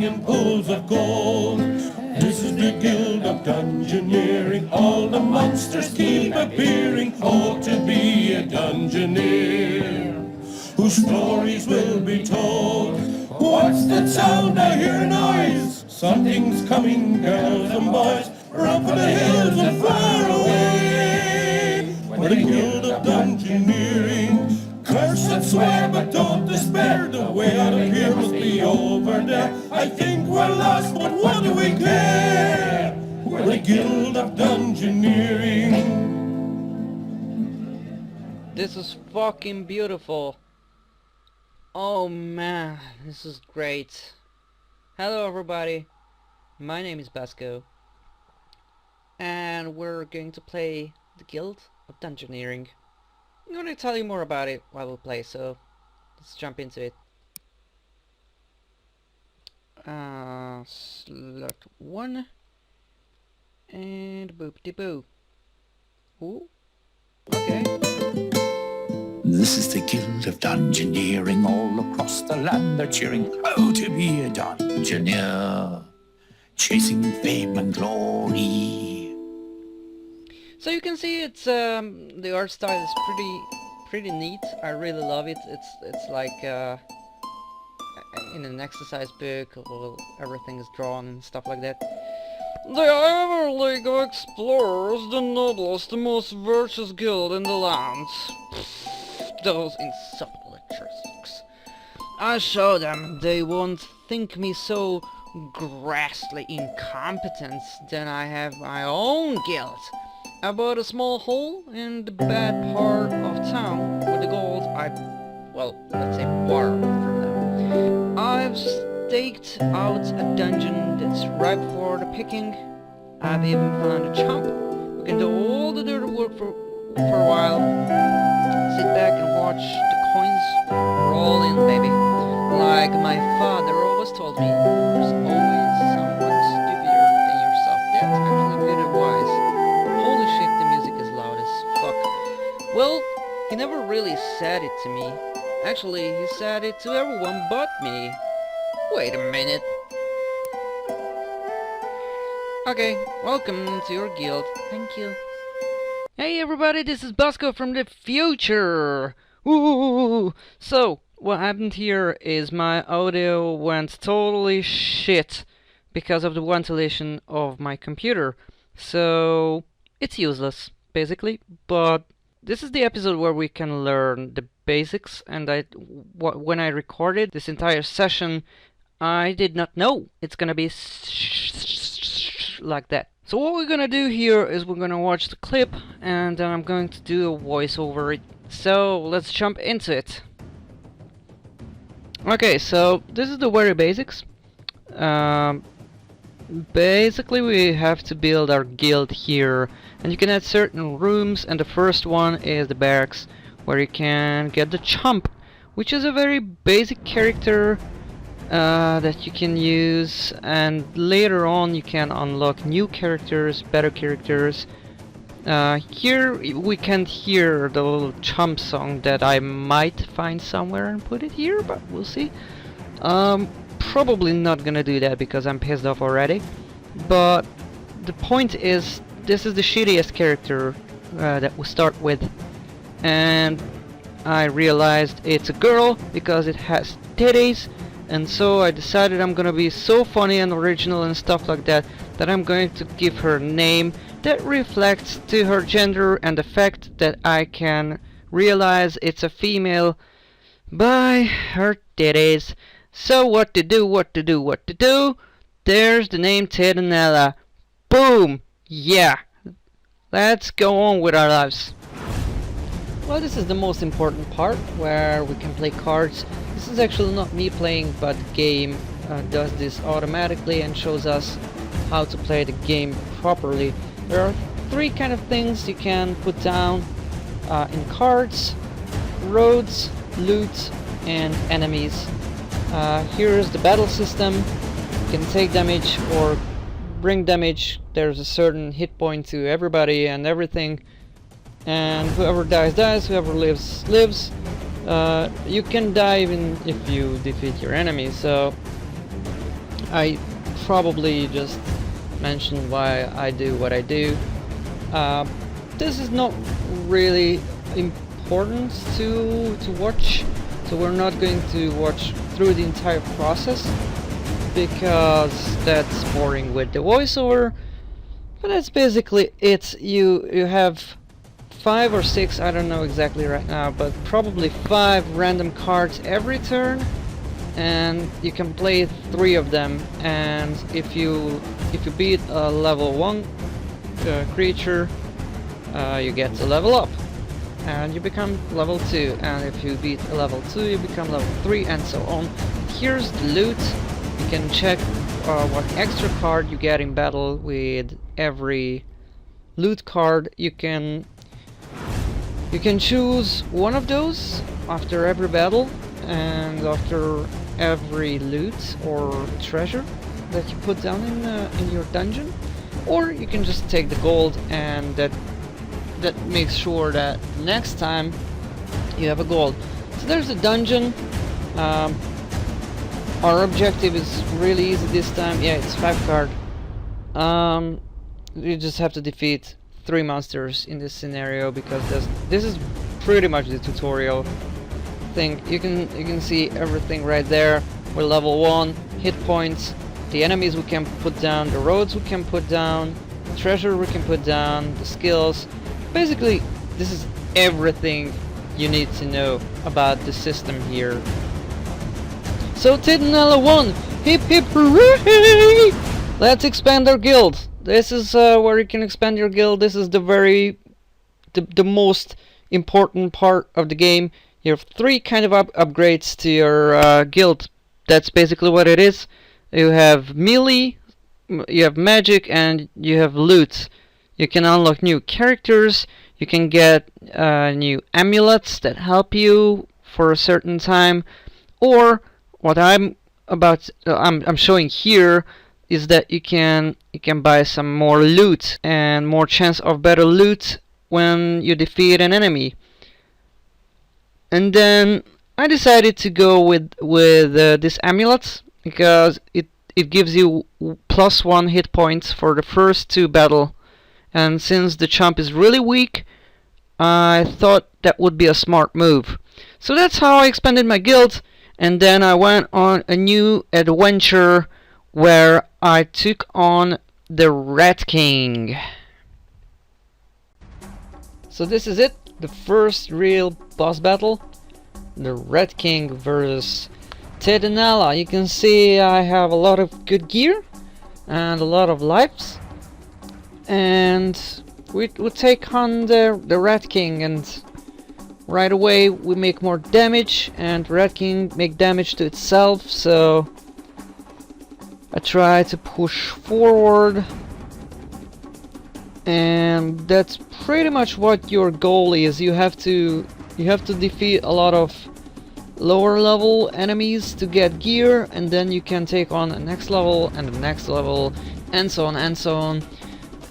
in pools of gold. This is the guild of Dungeoneering. All the monsters keep appearing. Oh, to be a Dungeoneer, whose stories will be told. What's that sound? I hear a noise. Something's coming, girls and boys. Run for the hills and far away. We're the guild of Dungeoneering. Curse and swear, but don't despair. The way out of here must be over there. I think we're lost, but what do we care? We're the guild of Dungeoneering. This is fucking beautiful. Oh man, this is great. Hello everybody, my name is Basco, and we're going to play the Guild of Dungeoneering. I'm going to tell you more about it while we play, so let's jump into it. Slot 1 and boop-de-boo. Ooh, okay. This is the Guild of Dungeoneering. All across the land they're cheering, oh, to be a Dungeoneer, chasing fame and glory. So you can see it's the art style is pretty neat. I really love it. It's like in an exercise book, or everything is drawn and stuff like that. The Ivor League of Explorers, the noblest, the most virtuous guild in the land. Those insufferable jerks. I show them they won't think me so ghastly incompetent. Then I have my own guild. I bought a small hole in the bad part of town with the gold let's say borrowed from them. I've staked out a dungeon that's ripe for the picking. I've even found a chump who can do all the dirty work for a while. Sit back and watch the coins roll in, baby. Like my father always told me, there's always someone stupider than yourself. That's actually good advice. Holy shit, the music is loud as fuck. Well, he never really said it to me. Actually, he said it to everyone but me. Wait a minute. Okay, welcome to your guild. Thank you. Hey everybody, this is Basco from the future! Ooh! So, what happened here is my audio went totally shit because of the ventilation of my computer. So, it's useless, basically, but this is the episode where we can learn the basics, and when I recorded this entire session, I did not know it's gonna be like that. So what we're gonna do here is we're gonna watch the clip, and then I'm going to do a voice over it. So let's jump into it. Okay, so this is the very basics. Basically we have to build our guild here, and you can add certain rooms, and the first one is the barracks, where you can get the chump, which is a very basic character that you can use, and later on you can unlock new characters, better characters. Here we can't hear the little chump song that I might find somewhere and put it here, but we'll see. Probably not gonna do that because I'm pissed off already, but the point is, this is the shittiest character that we start with, and I realized it's a girl because it has titties. And so I decided I'm gonna be so funny and original and stuff like that, that I'm going to give her a name that reflects to her gender and the fact that I can realize it's a female by her titties. So what to do? There's the name Titanella. Boom! Yeah! Let's go on with our lives. Well, this is the most important part, where we can play cards. This is actually not me playing, but the game does this automatically and shows us how to play the game properly. There are three kind of things you can put down in cards: roads, loot, and enemies. Here's the battle system. You can take damage or bring damage. There's a certain hit point to everybody and everything, and whoever dies dies, whoever lives lives. You can die even if you defeat your enemy, so I probably just mentioned why I do what I do. Uh, this is not really important to watch, so we're not going to watch through the entire process because that's boring with the voiceover. But that's basically it. You have 5 or 6, I don't know exactly right now, but probably 5 random cards every turn, and you can play 3 of them. And if you beat a level 1 creature, you get to level up, and you become level 2. And if you beat a level 2, you become level 3, and so on. Here's the loot. You can check what extra card you get in battle with every loot card. You can choose one of those after every battle and after every loot or treasure that you put down in your dungeon, or you can just take the gold, and that makes sure that next time you have a gold. So there's the dungeon. Our objective is really easy this time. Yeah, it's 5 card. You just have to defeat 3 monsters in this scenario, because this is pretty much the tutorial thing. You can see everything right there. We're level 1, hit points, the enemies we can put down, the roads we can put down, the treasure we can put down, the skills. Basically, this is everything you need to know about the system here. So Tidinella won! Hip hip hooray! Let's expand our guild. This is where you can expand your guild. This is the most important part of the game. You have 3 kind of upgrades to your guild. That's basically what it is. You have melee, you have magic, and you have loot. You can unlock new characters. You can get new amulets that help you for a certain time. Or what I'm showing here is that you can buy some more loot and more chance of better loot when you defeat an enemy. And then I decided to go with this amulet because it gives you +1 hit points for the first 2 battle, and since the chump is really weak, I thought that would be a smart move. So that's how I expanded my guild, and then I went on a new adventure where I took on the Rat King. So this is it, the first real boss battle, the Rat King versus Tidinella. You can see I have a lot of good gear and a lot of lives, and we take on the Rat King, and right away we make more damage, and Rat King make damage to itself, so I try to push forward, and that's pretty much what your goal is. You have to defeat a lot of lower level enemies to get gear, and then you can take on the next level and the next level, and so on and so on.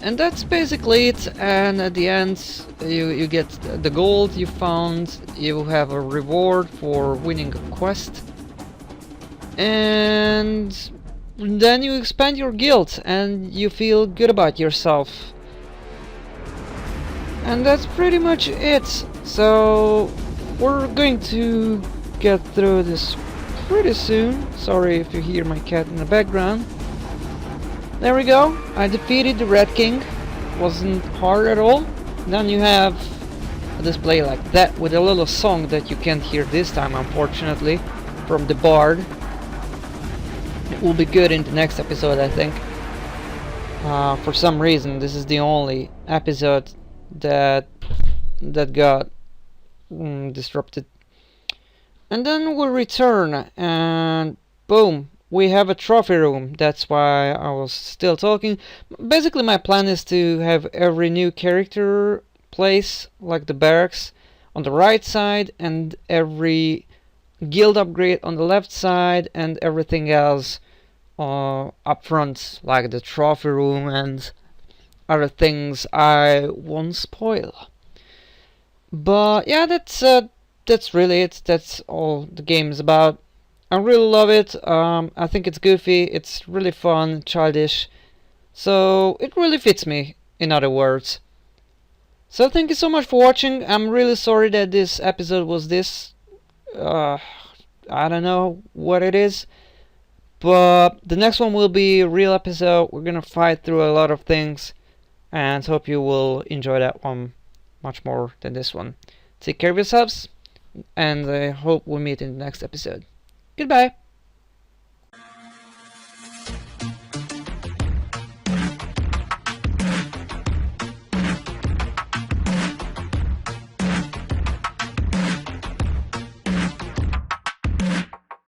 And that's basically it. And at the end you get the gold you found, you have a reward for winning a quest, and then you expand your guild and you feel good about yourself. And that's pretty much it. So we're going to get through this pretty soon. Sorry if you hear my cat in the background. There we go. I defeated the Rat King. Wasn't hard at all. Then you have a display like that with a little song that you can't hear this time, unfortunately, from the bard. It will be good in the next episode, I think. For some reason, this is the only episode that got disrupted. And then we return, and boom, we have a trophy room. That's why I was still talking. Basically, my plan is to have every new character place, like the barracks, on the right side, and every guild upgrade on the left side, and everything else up front, like the trophy room and other things I won't spoil. But yeah, that's really it. That's all the game is about. I really love it. I think it's goofy, it's really fun, childish. So it really fits me, in other words. So thank you so much for watching. I'm really sorry that this episode was this... I don't know what it is. But the next one will be a real episode. We're gonna fight through a lot of things. And hope you will enjoy that one much more than this one. Take care of yourselves. And I hope we meet in the next episode. Goodbye.